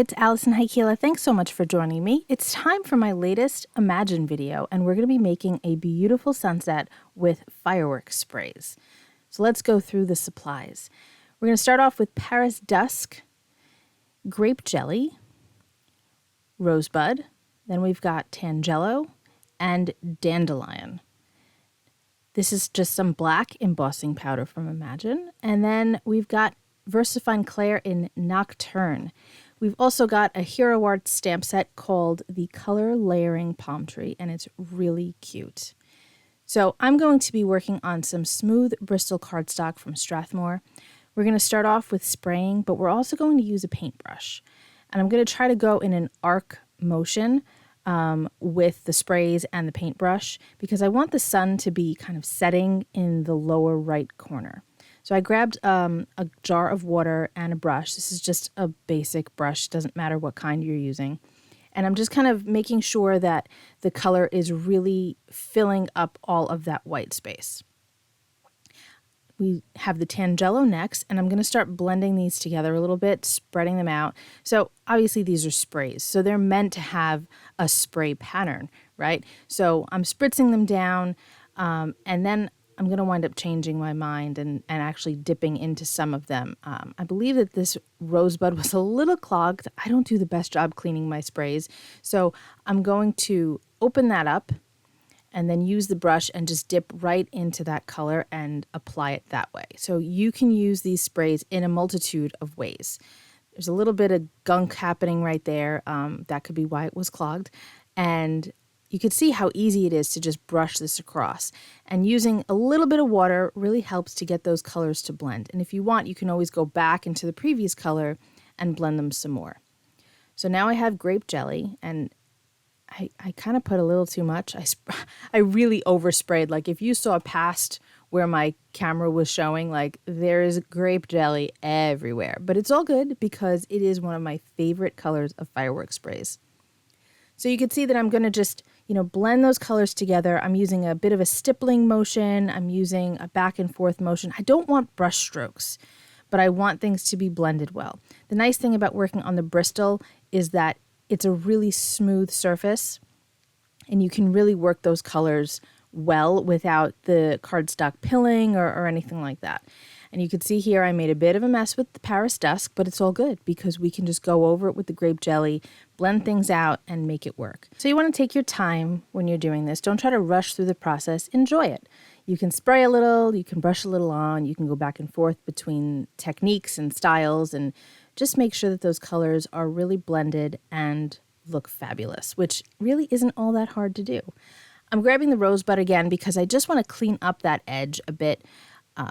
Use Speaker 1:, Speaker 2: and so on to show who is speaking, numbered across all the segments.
Speaker 1: It's Alison Heikkila. Thanks so much for joining me. It's time for my latest Imagine video, and we're going to be making a beautiful sunset with fireworks sprays. So let's go through the supplies. We're going to start off with Paris Dusk, grape jelly, rosebud, then we've got Tangelo, and Dandelion. This is just some black embossing powder from Imagine, and then we've got VersaFine Clair in Nocturne. We've also got a Hero Art stamp set called the Color Layering Palm Tree, and it's really cute. So I'm going to be working on some smooth Bristol cardstock from Strathmore. We're going to start off with spraying, but we're also going to use a paintbrush. And I'm going to try to go in an arc motion with the sprays and the paintbrush because I want the sun to be kind of setting in the lower right corner. So I grabbed a jar of water and a brush. This is just a basic brush. Doesn't matter what kind you're using. And I'm just kind of making sure that the color is really filling up all of that white space. We have the Tangelo next, and I'm going to start blending these together a little bit, spreading them out. So obviously these are sprays, so they're meant to have a spray pattern, right? So I'm spritzing them down, and then I'm going to wind up changing my mind and actually dipping into some of them. I believe that this rosebud was a little clogged. I don't do the best job cleaning my sprays, so I'm going to open that up and then use the brush and just dip right into that color and apply it that way. So you can use these sprays in a multitude of ways. There's a little bit of gunk happening right there. That could be why it was clogged. And you can see how easy it is to just brush this across. And using a little bit of water really helps to get those colors to blend. And if you want, you can always go back into the previous color and blend them some more. So now I have grape jelly, and I kind of put a little too much. I really oversprayed. Like if you saw past where my camera was showing, like there is grape jelly everywhere. But it's all good because it is one of my favorite colors of fireworks sprays. So you can see that I'm going to just, blend those colors together. I'm using a bit of a stippling motion. I'm using a back and forth motion. I don't want brush strokes, but I want things to be blended well. The nice thing about working on the Bristol is that it's a really smooth surface, and you can really work those colors well without the cardstock pilling or anything like that. And you can see here I made a bit of a mess with the Paris Dusk, but it's all good because we can just go over it with the grape jelly, blend things out, and make it work. So you want to take your time when you're doing this. Don't try to rush through the process. Enjoy it. You can spray a little, you can brush a little on, you can go back and forth between techniques and styles, and just make sure that those colors are really blended and look fabulous, which really isn't all that hard to do. I'm grabbing the rosebud again because I just want to clean up that edge a bit.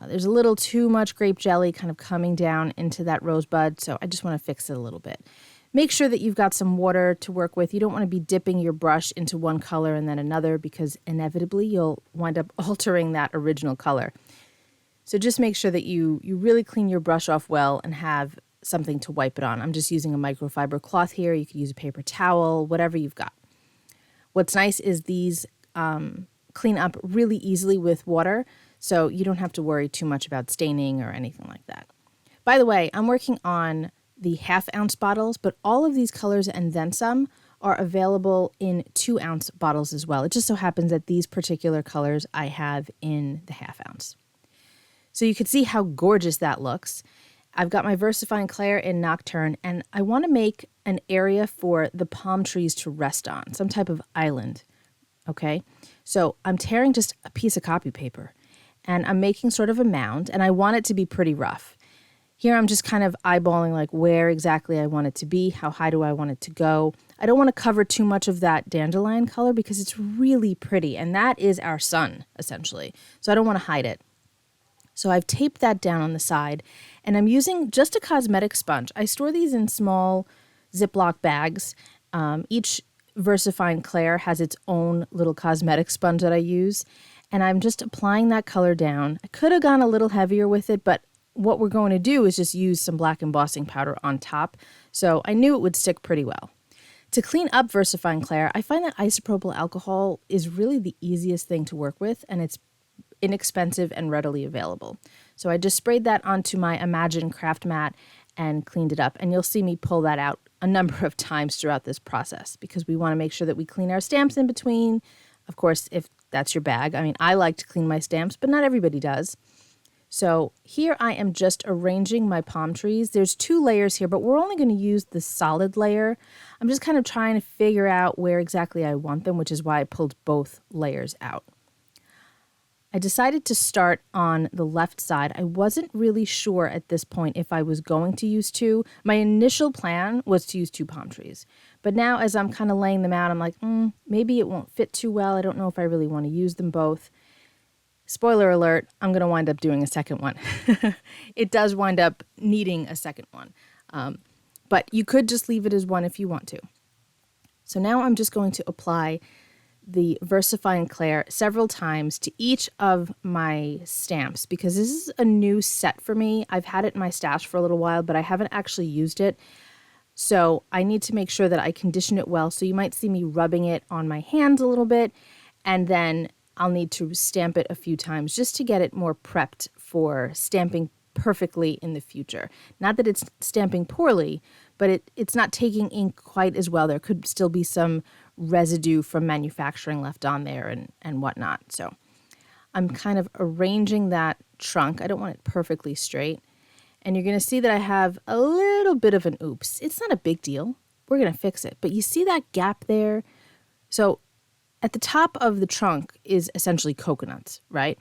Speaker 1: There's a little too much grape jelly kind of coming down into that rosebud, so I just want to fix it a little bit. Make sure that you've got some water to work with. You don't want to be dipping your brush into one color and then another because inevitably you'll wind up altering that original color. So just make sure that you really clean your brush off well and have something to wipe it on. I'm just using a microfiber cloth here. You could use a paper towel, whatever you've got. What's nice is these clean up really easily with water, so you don't have to worry too much about staining or anything like that. By the way, I'm working on the 1/2 ounce bottles, but all of these colors and then some are available in 2 ounce bottles as well. It just so happens that these particular colors I have in the 1/2 ounce. So you can see how gorgeous that looks. I've got my VersaFine Clair in Nocturne, and I want to make an area for the palm trees to rest on, some type of island, okay? So I'm tearing just a piece of copy paper, and I'm making sort of a mound, and I want it to be pretty rough. Here I'm just kind of eyeballing like where exactly I want it to be, how high do I want it to go. I don't want to cover too much of that dandelion color because it's really pretty, and that is our sun, essentially. So I don't want to hide it. So I've taped that down on the side, and I'm using just a cosmetic sponge. I store these in small Ziploc bags. Each VersaFine Clair has its own little cosmetic sponge that I use, and I'm just applying that color down. I could have gone a little heavier with it, but what we're going to do is just use some black embossing powder on top, so I knew it would stick pretty well. To clean up VersaFine Clair, I find that isopropyl alcohol is really the easiest thing to work with, and it's inexpensive and readily available. So I just sprayed that onto my Imagine craft mat and cleaned it up, and you'll see me pull that out a number of times throughout this process because we want to make sure that we clean our stamps in between. Of course, if that's your bag. I mean, I like to clean my stamps, but not everybody does. So here I am just arranging my palm trees. There's 2 layers here, but we're only going to use the solid layer. I'm just kind of trying to figure out where exactly I want them, which is why I pulled both layers out. I decided to start on the left side. I wasn't really sure at this point if I was going to use 2. My initial plan was to use 2 palm trees. But now as I'm kind of laying them out, I'm like, maybe it won't fit too well. I don't know if I really want to use them both. Spoiler alert, I'm going to wind up doing a second one. It does wind up needing a second one. But you could just leave it as one if you want to. So now I'm just going to apply the VersaFine Clair several times to each of my stamps because this is a new set for me. I've had it in my stash for a little while, but I haven't actually used it. So I need to make sure that I condition it well. So you might see me rubbing it on my hands a little bit, and then I'll need to stamp it a few times just to get it more prepped for stamping perfectly in the future. Not that it's stamping poorly, but it's not taking ink quite as well. There could still be some residue from manufacturing left on there and whatnot. So I'm kind of arranging that trunk. I don't want it perfectly straight. And you're going to see that I have a little bit of an oops. It's not a big deal. We're going to fix it. But you see that gap there? So at the top of the trunk is essentially coconuts, right?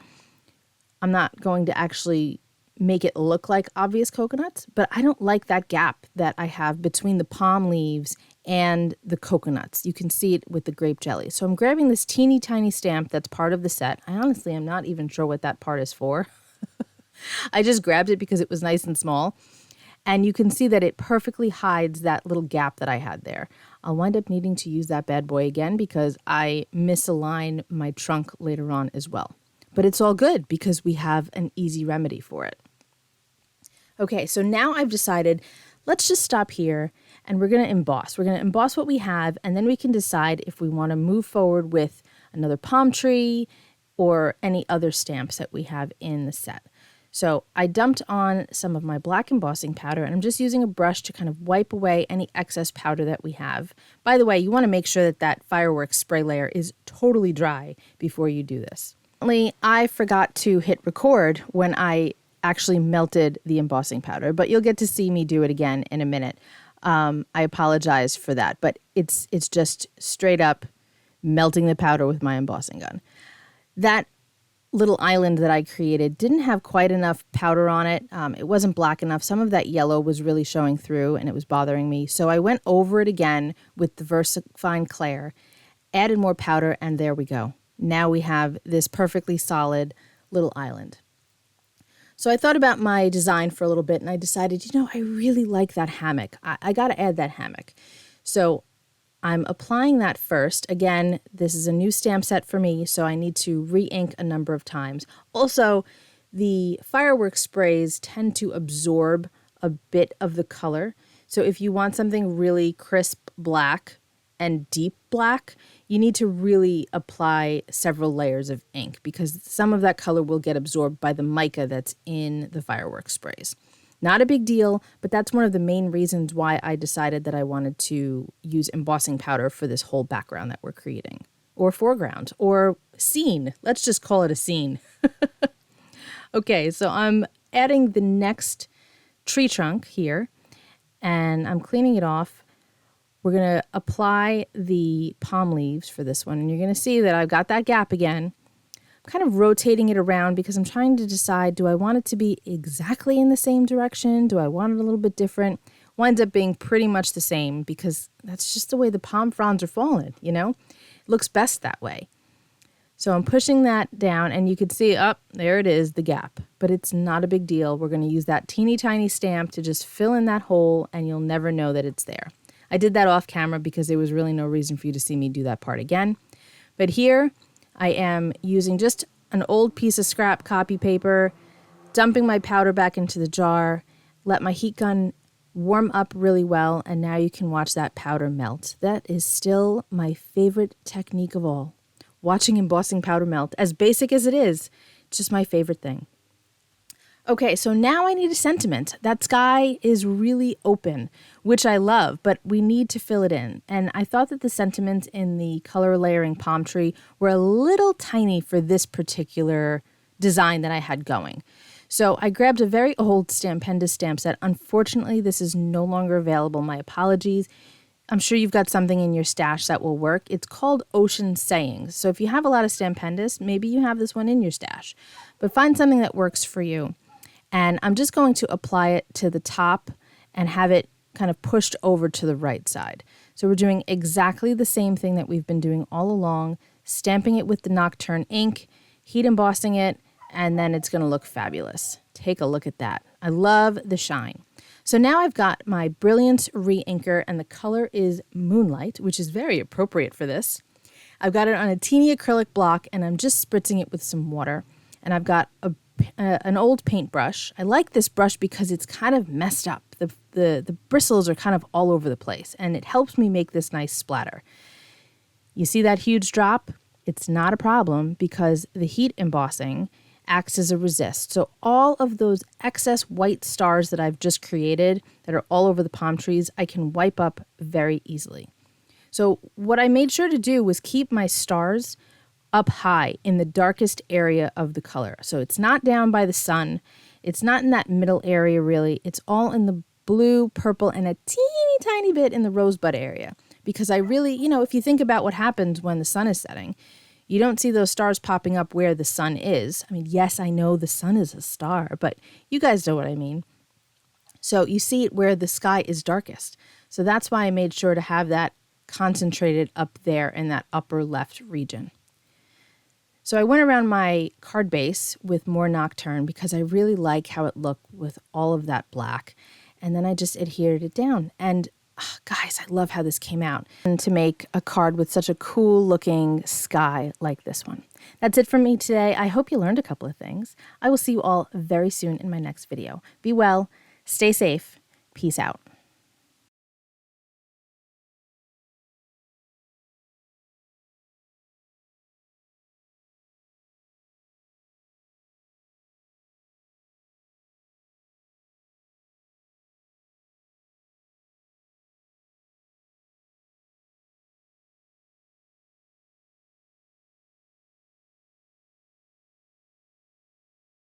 Speaker 1: I'm not going to actually make it look like obvious coconuts, but I don't like that gap that I have between the palm leaves and the coconuts. You can see it with the grape jelly. So I'm grabbing this teeny tiny stamp that's part of the set. I honestly am not even sure what that part is for. I just grabbed it because it was nice and small. And you can see that it perfectly hides that little gap that I had there. I'll wind up needing to use that bad boy again because I misalign my trunk later on as well. But it's all good because we have an easy remedy for it. Okay, so now I've decided, let's just stop here and we're going to emboss. We're going to emboss what we have, and then we can decide if we want to move forward with another palm tree or any other stamps that we have in the set. So I dumped on some of my black embossing powder, and I'm just using a brush to kind of wipe away any excess powder that we have. By the way, you want to make sure that that fireworks spray layer is totally dry before you do this. I forgot to hit record when I actually melted the embossing powder, but you'll get to see me do it again in a minute. I apologize for that, but it's just straight up melting the powder with my embossing gun. That little island that I created didn't have quite enough powder on it. It wasn't black enough. Some of that yellow was really showing through and it was bothering me. So I went over it again with the VersaFine Clair, added more powder, and there we go. Now we have this perfectly solid little island. So I thought about my design for a little bit and I decided, I really like that hammock. I got to add that hammock. So I'm applying that first. Again, this is a new stamp set for me, so I need to re-ink a number of times. Also, the fireworks sprays tend to absorb a bit of the color. So if you want something really crisp black and deep black, you need to really apply several layers of ink because some of that color will get absorbed by the mica that's in the fireworks sprays. Not a big deal, but that's one of the main reasons why I decided that I wanted to use embossing powder for this whole background that we're creating. Or foreground, or scene. Let's just call it a scene. Okay, so I'm adding the next tree trunk here, and I'm cleaning it off. We're going to apply the palm leaves for this one, and you're going to see that I've got that gap again. Kind of rotating it around because I'm trying to decide, do I want it to be exactly in the same direction? Do I want it a little bit different? Winds up being pretty much the same because that's just the way the palm fronds are falling, It looks best that way. So I'm pushing that down and you can see, there it is, the gap. But it's not a big deal. We're going to use that teeny tiny stamp to just fill in that hole and you'll never know that it's there. I did that off camera because there was really no reason for you to see me do that part again. But here I am using just an old piece of scrap copy paper, dumping my powder back into the jar, let my heat gun warm up really well, and now you can watch that powder melt. That is still my favorite technique of all. Watching embossing powder melt, as basic as it is, just my favorite thing. Okay, so now I need a sentiment. That sky is really open, which I love, but we need to fill it in. And I thought that the sentiments in the color layering palm tree were a little tiny for this particular design that I had going. So I grabbed a very old Stampendous stamp set. Unfortunately, this is no longer available. My apologies. I'm sure you've got something in your stash that will work. It's called Ocean Sayings. So if you have a lot of Stampendous, maybe you have this one in your stash. But find something that works for you. And I'm just going to apply it to the top and have it kind of pushed over to the right side. So we're doing exactly the same thing that we've been doing all along, stamping it with the Nocturne ink, heat embossing it, and then it's going to look fabulous. Take a look at that. I love the shine. So now I've got my Brilliance Reinker, and the color is Moonlight, which is very appropriate for this. I've got it on a teeny acrylic block, and I'm just spritzing it with some water. And I've got an old paintbrush. I like this brush because it's kind of messed up. The bristles are kind of all over the place, and it helps me make this nice splatter. You see that huge drop? It's not a problem because the heat embossing acts as a resist. So all of those excess white stars that I've just created that are all over the palm trees, I can wipe up very easily. So what I made sure to do was keep my stars up high in the darkest area of the color. So it's not down by the sun. It's not in that middle area really. It's all in the blue, purple, and a teeny tiny bit in the rosebud area. Because I really, if you think about what happens when the sun is setting, you don't see those stars popping up where the sun is. I mean, yes, I know the sun is a star, but you guys know what I mean. So you see it where the sky is darkest. So that's why I made sure to have that concentrated up there in that upper left region. So I went around my card base with more Nocturne because I really like how it looked with all of that black. And then I just adhered it down. And guys, I love how this came out. And to make a card with such a cool looking sky like this one. That's it for me today. I hope you learned a couple of things. I will see you all very soon in my next video. Be well, stay safe, peace out.